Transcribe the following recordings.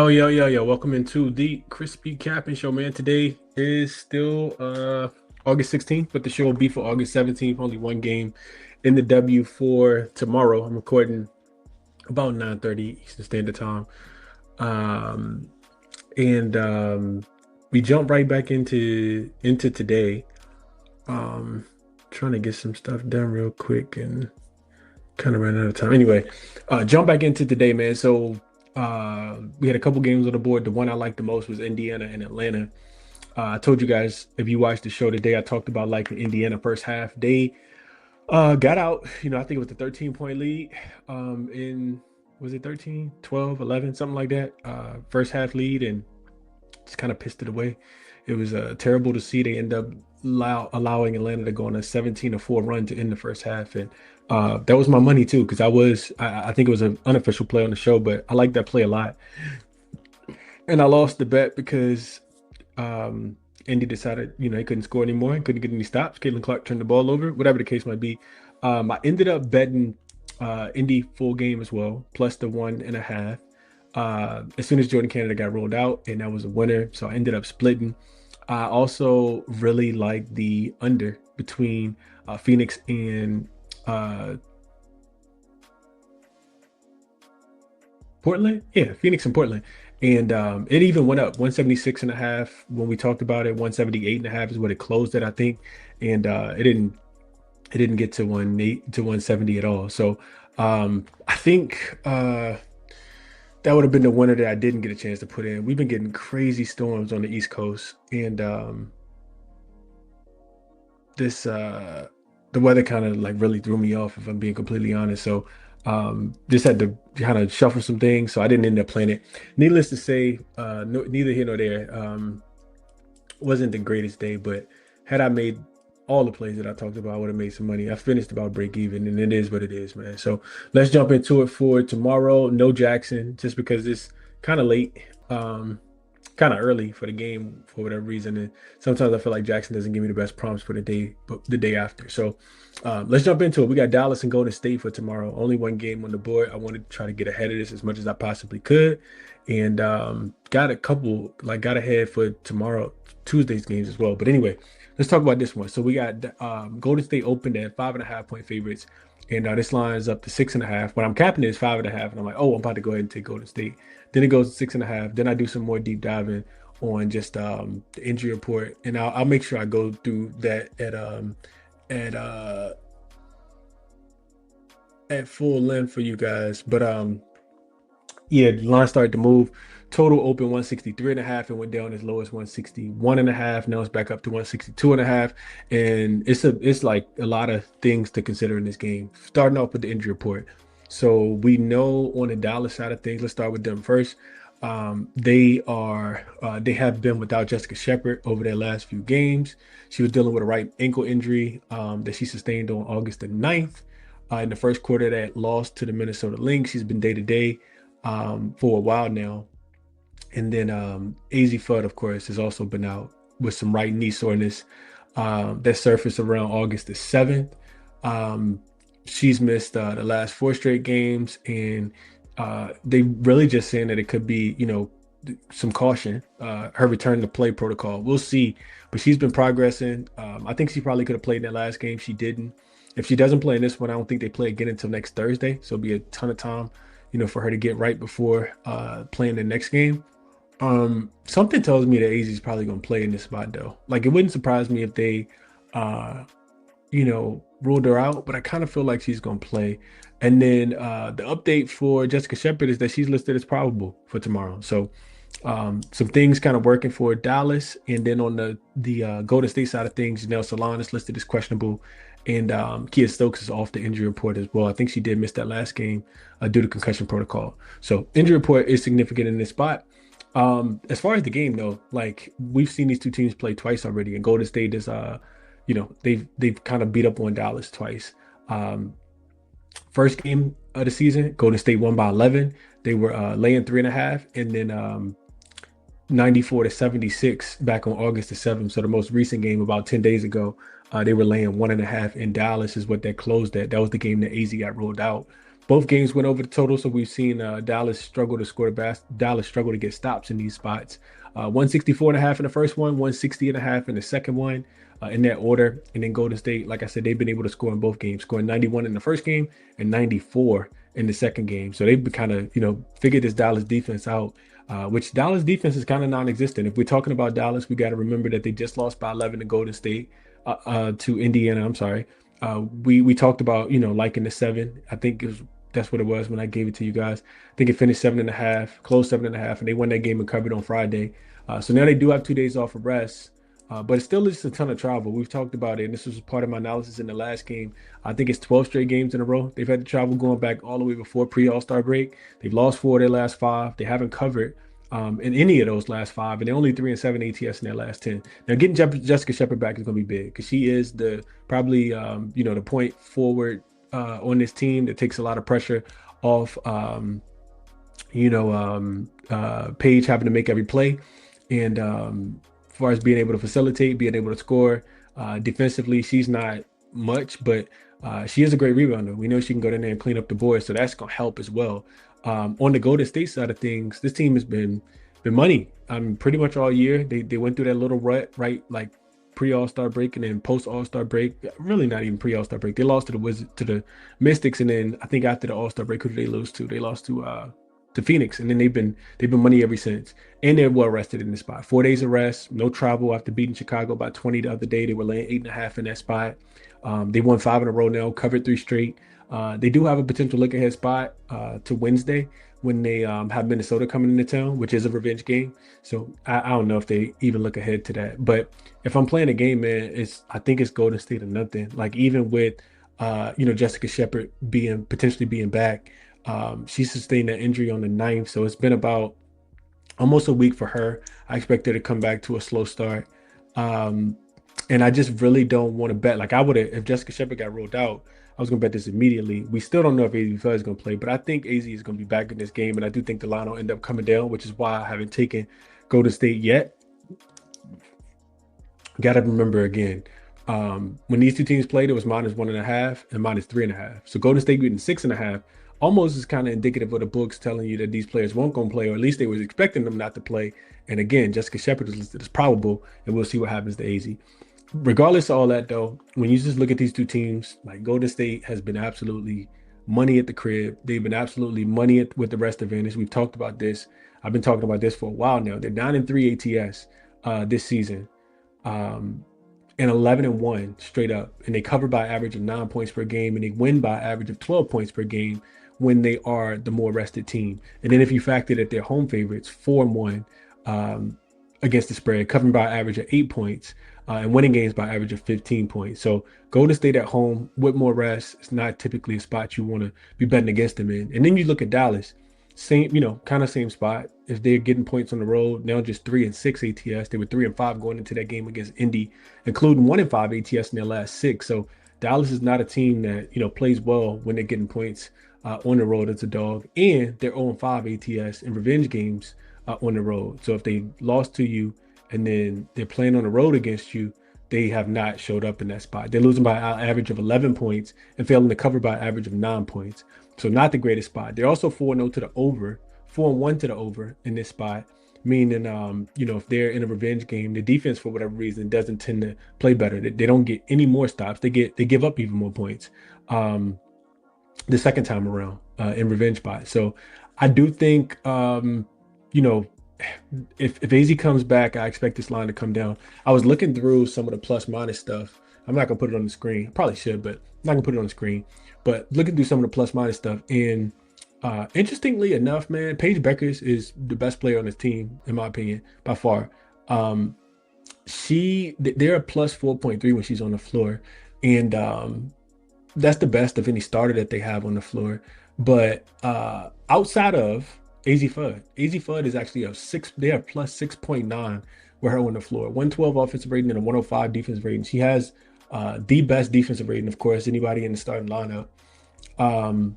Yo. Welcome into the ChrisBeCappinn show, man. Today is still August 16th, but the show will be for August 17th. Only one game in the W for tomorrow. I'm recording about 9:30 Eastern Standard Time. Um and we jump right back into today. Um Trying to get some stuff done real quick and kind of ran out of time. Anyway, jump back into today, man. So we had a couple games on the board. The one I liked the most was Indiana and Atlanta. I told you guys if you watched the show today, I talked about like the Indiana first half. They got out, I think it was the 13-point lead in was it 13, 12, 11, something like that. First half lead and just kind of pissed it away. It was terrible to see. They end up allowing Atlanta to go on a 17-4 run to end the first half, and that was my money too because I think it was an unofficial play on the show, but I like that play a lot. And I lost the bet because Indy decided he couldn't score anymore, couldn't get any stops. Caitlin Clark turned the ball over, whatever the case might be. I ended up betting Indy full game as well, plus the 1.5. As soon as Jordan Canada got rolled out, and that was a winner, so I ended up splitting. I also really like the under between Phoenix and Portland. Yeah, Phoenix and Portland. And it even went up 176.5 when we talked about it. 178.5 is what it closed at, I think. And it didn't get to 170 at all. So I think that would have been the winner that I didn't get a chance to put in. We've been getting crazy storms on the East Coast, and this the weather kind of like really threw me off, if I'm being completely honest. So just had to kind of shuffle some things, so I didn't end up playing it. Needless to say, neither here nor there. Wasn't the greatest day, but had I made all the plays that I talked about, I would have made some money. I finished about break even, and it is what it is, man. So let's jump into it for tomorrow. No Jackson, just because it's kind of late, kind of early for the game for whatever reason. And sometimes I feel like Jackson doesn't give me the best prompts for the day, but the day after. So let's jump into it. We got Dallas and Golden State for tomorrow. Only one game on the board. I wanted to try to get ahead of this as much as I possibly could, and got ahead for tomorrow, Tuesday's games as well. But anyway, let's talk about this one. So we got Golden State opened at 5.5 point favorites, and this line is up to 6.5. But I'm capping it as 5.5, and I'm like, oh, I'm about to go ahead and take Golden State. Then it goes to 6.5. Then I do some more deep diving on just the injury report, and I'll make sure I go through that at at full length for you guys. But yeah, the line started to move. Total open 163.5 and went down as low as 161.5. Now it's back up to 162.5. And it's like a lot of things to consider in this game. Starting off with the injury report. So we know on the Dallas side of things, let's start with them first. They have been without Jessica Shepard over their last few games. She was dealing with a right ankle injury that she sustained on August the 9th. In the first quarter that lost to the Minnesota Lynx. She's been day to day for a while now. And then AZ Fudd, of course, has also been out with some right knee soreness that surfaced around August the 7th. She's missed the last 4 straight games, and they really just saying that it could be, some caution. Her return to play protocol. We'll see. But she's been progressing. I think she probably could have played in that last game. She didn't. If she doesn't play in this one, I don't think they play again until next Thursday. So it'll be a ton of time, for her to get right before playing the next game. Something tells me that AZ is probably going to play in this spot though. Like it wouldn't surprise me if they, ruled her out, but I kind of feel like she's going to play. And then the update for Jessica Shepard is that she's listed as probable for tomorrow. So some things kind of working for Dallas. And then on the Golden State side of things, Janelle Salon is listed as questionable. And Kia Stokes is off the injury report as well. I think she did miss that last game due to concussion protocol. So injury report is significant in this spot. As far as the game though, like we've seen these two teams play twice already, and Golden State is they've kind of beat up on Dallas twice. First game of the season, Golden State won by 11. They were laying 3.5, and then 94-76 back on August the 7th. So the most recent game about 10 days ago, they were laying 1.5 in Dallas is what that closed at. That was the game that AZ got rolled out. Both games went over the total, so we've seen Dallas struggle to score Dallas struggle to get stops in these spots. 164 and a half in the first one, 160 and a half in the second one, in that order. And then Golden State, like I said, they've been able to score in both games, scoring 91 in the first game and 94 in the second game. So they've kind of, figured this Dallas defense out, which Dallas defense is kind of non-existent. If we're talking about Dallas, we got to remember that they just lost by 11 to Golden State, to Indiana. I'm sorry. We talked about, liking the 7. I think that's what it was when I gave it to you guys. I think it finished 7.5, close 7.5, and they won that game and covered on Friday. So now they do have 2 days off of rest, but it still is a ton of travel. We've talked about it, and this was part of my analysis in the last game. I think it's 12 straight games in a row. They've had to travel going back all the way before pre-All-Star break. They've lost 4 of their last 5. They haven't covered in any of those last 5, and they're only 3-7 ATS in their last 10. Now, getting Jessica Shepard back is going to be big because she is probably the point forward on this team that takes a lot of pressure off Paige having to make every play. And as far as being able to facilitate, being able to score defensively, she's not much, but she is a great rebounder. We know she can go in there and clean up the board, so that's going to help as well. On the Golden State side of things, this team has been money. Pretty much all year. They went through that little rut, right? Like pre-All-Star break and then post-All-Star break. Really not even pre-All-Star break. They lost to the Mystics, and then I think after the All-Star break, who did they lose to? They lost to Phoenix, and then they've been money ever since. And they're well rested in this spot. 4 days of rest, no travel after beating Chicago by 20 the other day. They were laying 8.5 in that spot. They won 5 in a row now, covered 3 straight. They do have a potential look ahead spot to Wednesday when they have Minnesota coming into town, which is a revenge game. So I don't know if they even look ahead to that. But if I'm playing a game, man, I think it's Golden State or nothing. Like even with Jessica Shepard potentially being back, she sustained that injury on the 9th, so it's been about almost a week for her. I expect her to come back to a slow start. And I just really don't want to bet. Like I would have, if Jessica Shepard got ruled out, I was going to bet this immediately. We still don't know if AZ is going to play, but I think AZ is going to be back in this game, and I do think the line will end up coming down, which is why I haven't taken Golden State yet. Got to remember again, when these two teams played, it was -1.5 and -3.5. So Golden State getting 6.5 almost is kind of indicative of the books telling you that these players won't go play, or at least they was expecting them not to play. And again, Jessica Shepard is listed as probable, and we'll see what happens to AZ. Regardless of all that, though, when you just look at these two teams, like Golden State has been absolutely money at the crib. They've been absolutely money with the rest advantage. We've talked about this. I've been talking about this for a while now. They're 9-3 ATS this season, and 11-1 straight up. And they cover by average of 9 points per game, and they win by average of 12 points per game when they are the more rested team. And then if you factor that they're home favorites, 4-1 against the spread, covering by average of 8 points, and winning games by average of 15 points. So Golden State at home with more rest, it's not typically a spot you want to be betting against them in. And then you look at Dallas, same, kind of same spot. If they're getting points on the road, now just 3-6 ATS. They were 3-5 going into that game against Indy, including 1-5 ATS in their last 6. So Dallas is not a team that, plays well when they're getting points on the road as a dog. And they're 0-5 ATS in revenge games on the road. So if they lost to you and then they're playing on the road against you, they have not showed up in that spot. They're losing by an average of 11 points and failing to cover by an average of 9 points. So not the greatest spot. They're also 4-0 to the over, 4-1 to the over in this spot, meaning, if they're in a revenge game, the defense, for whatever reason, doesn't tend to play better. They don't get any more stops. They give up even more points the second time around in revenge spot. So I do think, if AZ comes back, I expect this line to come down. I was looking through some of the plus minus stuff. I'm not gonna put it on the screen. I probably should, but I'm not gonna put it on the screen. But looking through some of the plus minus stuff, and interestingly enough, man, Paige Beckers is the best player on this team, in my opinion, by far. They're a plus 4.3 when she's on the floor, and that's the best of any starter that they have on the floor. But outside of AZ Fudd is actually they have plus 6.9 with her on the floor. 112 offensive rating and a 105 defensive rating. She has the best defensive rating, of course, anybody in the starting lineup. And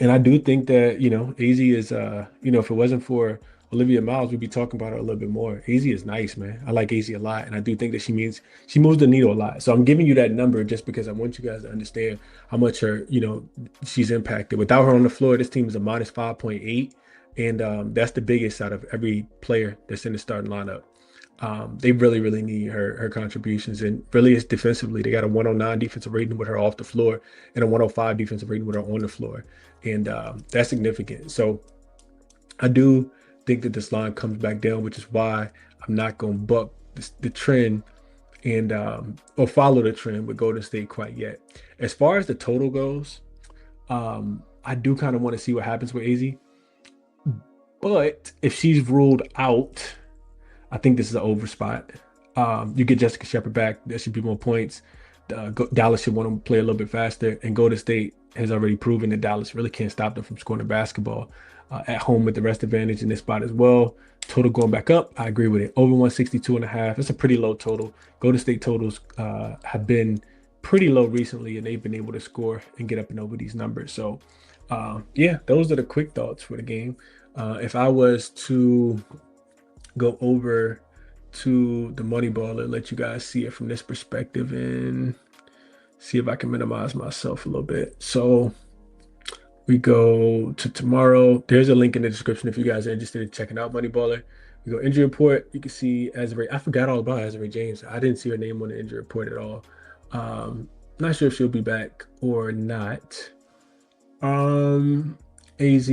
I do think that, AZ is, if it wasn't for Olivia Miles, we'd be talking about her a little bit more. AZ is nice, man. I like AZ a lot, and I do think that she moves the needle a lot. So I'm giving you that number just because I want you guys to understand how much she's impacted. Without her on the floor, this team is a minus 5.8, and that's the biggest out of every player that's in the starting lineup. They really, really need her contributions, and really it's defensively. They got a 109 defensive rating with her off the floor and a 105 defensive rating with her on the floor, and that's significant. So I do think that this line comes back down, which is why I'm not going to buck the trend and or follow the trend with Golden State quite yet. As far as the total goes, I do kind of want to see what happens with AZ, but if she's ruled out, I think this is an over spot. You get Jessica Shepard back. There should be more points. Dallas should want to play a little bit faster. And Golden State has already proven that Dallas really can't stop them from scoring the basketball at home with the rest advantage in this spot as well. Total going back up. I agree with it. Over 162.5. It's a pretty low total. Golden State totals have been pretty low recently, and they've been able to score and get up and over these numbers. So, yeah, those are the quick thoughts for the game. If I was to go over to the Moneyballer, let you guys see it from this perspective and see if I can minimize myself a little bit. So we go to tomorrow. There's a link in the description if you guys are interested in checking out Moneyballer. We go injury report. You can see Azare. I forgot all about Azare James. I didn't see her name on the injury report at all. Not sure if she'll be back or not. AZ,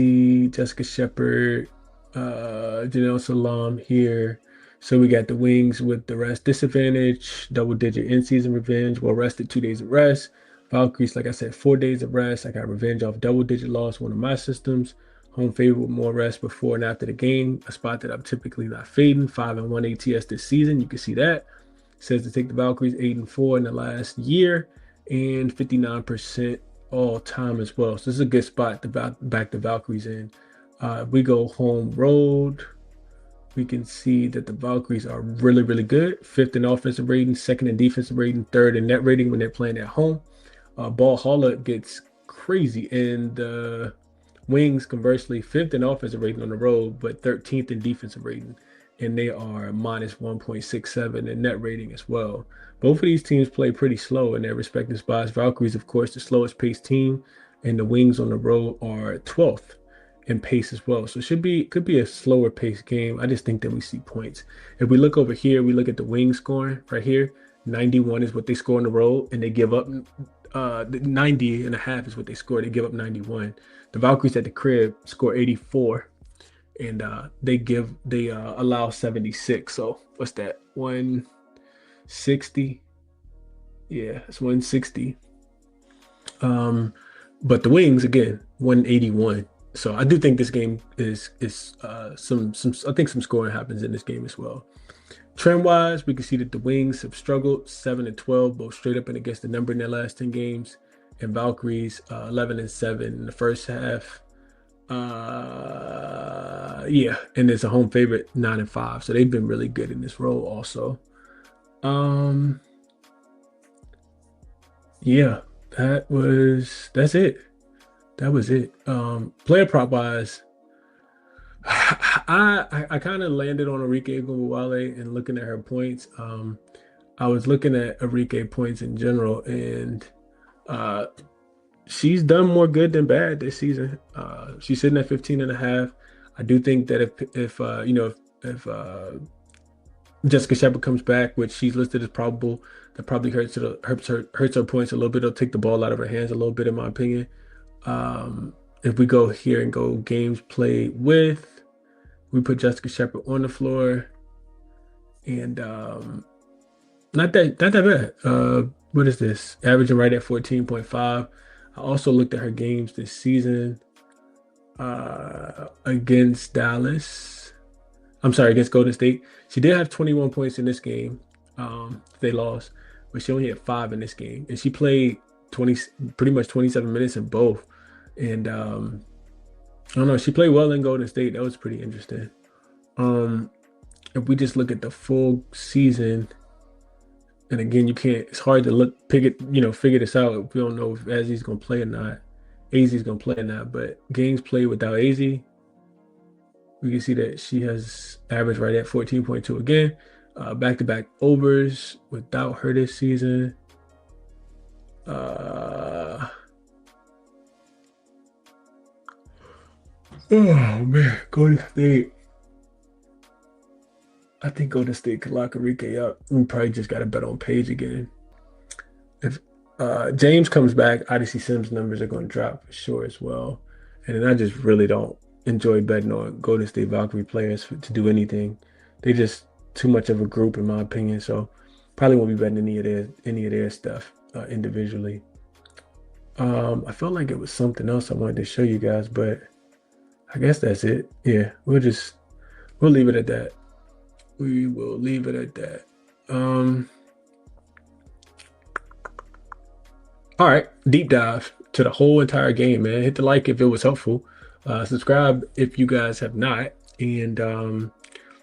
Jessica Shepard, Janelle Salam here. So we got the Wings with the rest disadvantage, double-digit in-season revenge, well rested 2 days of rest. Valkyries, like I said, 4 days of rest. I got revenge off double-digit loss, one of my systems. Home favorite with more rest before and after the game, a spot that I'm typically not fading. 5-1 ATS this season. You can see that. It says to take the Valkyries 8-4 in the last year and 59% all time as well. So this is a good spot to back the Valkyries in. We go home road. We can see that the Valkyries are really, really good. 5th in offensive rating, 2nd in defensive rating, 3rd in net rating when they're playing at home. Ball Hauler gets crazy, and the Wings, conversely, 5th in offensive rating on the road, but 13th in defensive rating, and they are minus 1.67 in net rating as well. Both of these teams play pretty slow in their respective spots. Valkyries, of course, the slowest paced team, and the Wings on the road are 12th in pace as well. So could be a slower paced game. I just think that we see points. If we look over here, we look at the Wings scoring right here. 91 is what they score on the road, and they give up 90.5 is what they score. They give up 91. The Valkyries at the crib score 84, and they allow 76. So what's that? 160. Yeah, it's 160. But the Wings again 181. So I do think this game is some I think some scoring happens in this game as well. Trend wise, we can see that the Wings have struggled 7-12, both straight up and against the number in their last 10 games, and Valkyries 11-7 in the first half. Yeah, and it's a home favorite 9-5, so they've been really good in this role also. Yeah, that's it. That was it. Player prop wise, I kind of landed on Arike Ogunbowale and looking at her points. I was looking at Arike points in general, and she's done more good than bad this season. She's sitting at 15.5. I do think that if Jessica Shepard comes back, which she's listed as probable, that probably hurts her points a little bit. It'll take the ball out of her hands a little bit, in my opinion. If we go here and go games played with, we put Jessica Shepard on the floor, and not that bad. What is this? Averaging right at 14.5. I also looked at her games this season against Dallas. I'm sorry, against Golden State. She did have 21 points in this game. They lost, but she only had 5 in this game, and she played pretty much 27 minutes in both. And I don't know, she played well in Golden State. That was pretty interesting. If we just look at the full season, and again, it's hard to figure this out if we don't know if Azzy's gonna play or not. AZ's gonna play or not, but games played without AZ, We can see that she has averaged right at 14.2 again. Back-to-back overs without her this season. Oh man, Golden State. I think Golden State could lock Enrique up. We probably just got to bet on Page again. If James comes back, obviously Sims numbers are going to drop for sure as well. And then I just really don't enjoy betting on Golden State Valkyrie players to do anything. They just too much of a group in my opinion. So probably won't be betting any of their stuff individually. I felt like it was something else I wanted to show you guys, but I guess that's it. Yeah, we'll leave it at that. We will leave it at that. All right, deep dive to the whole entire game, man. Hit the like if it was helpful. Subscribe if you guys have not, and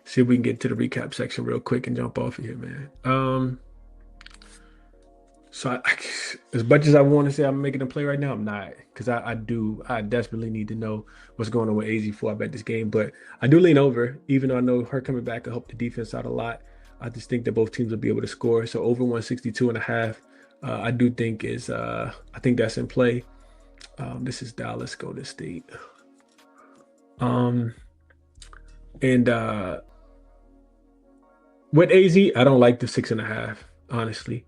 see if we can get to the recap section real quick and jump off of here, man. As much as I want to say I'm making a play right now, I'm not, because I desperately need to know what's going on with AZ before I bet this game. But I do lean over, even though I know her coming back will help the defense out a lot. I just think that both teams will be able to score. So over 162.5, I do think I think that's in play. This is Dallas Golden State. And with AZ, I don't like the 6.5, honestly.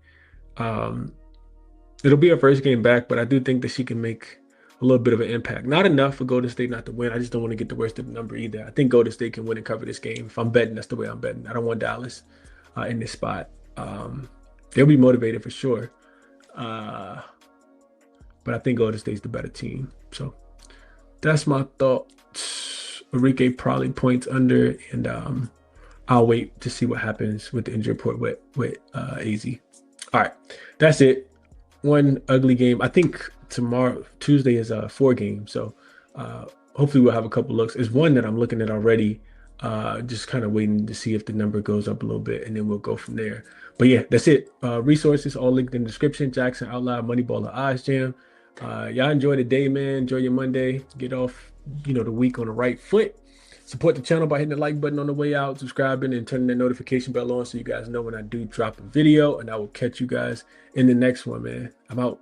It'll be her first game back, but I do think that she can make a little bit of an impact. Not enough for Golden State not to win. I just don't want to get the worst of the number either. I think Golden State can win and cover this game. If I'm betting, that's the way I'm betting. I don't want Dallas in this spot. They'll be motivated for sure. But I think Golden State's the better team. So that's my thought. Enrique probably points under, and I'll wait to see what happens with the injury report with AZ. All right, that's it. One ugly game. I think Tuesday is 4 games, so hopefully we'll have a couple looks. There's one that I'm looking at already, just kind of waiting to see if the number goes up a little bit, and then we'll go from there. But yeah, that's it. Resources all linked in the description. Jackson Outlier, Moneyballer, Odds Jam. Y'all enjoy the day, man. Enjoy your Monday. Get off, the week on the right foot. Support the channel by hitting the like button on the way out, subscribing, and turning the notification bell on so you guys know when I do drop a video. And I will catch you guys in the next one, man. I'm out.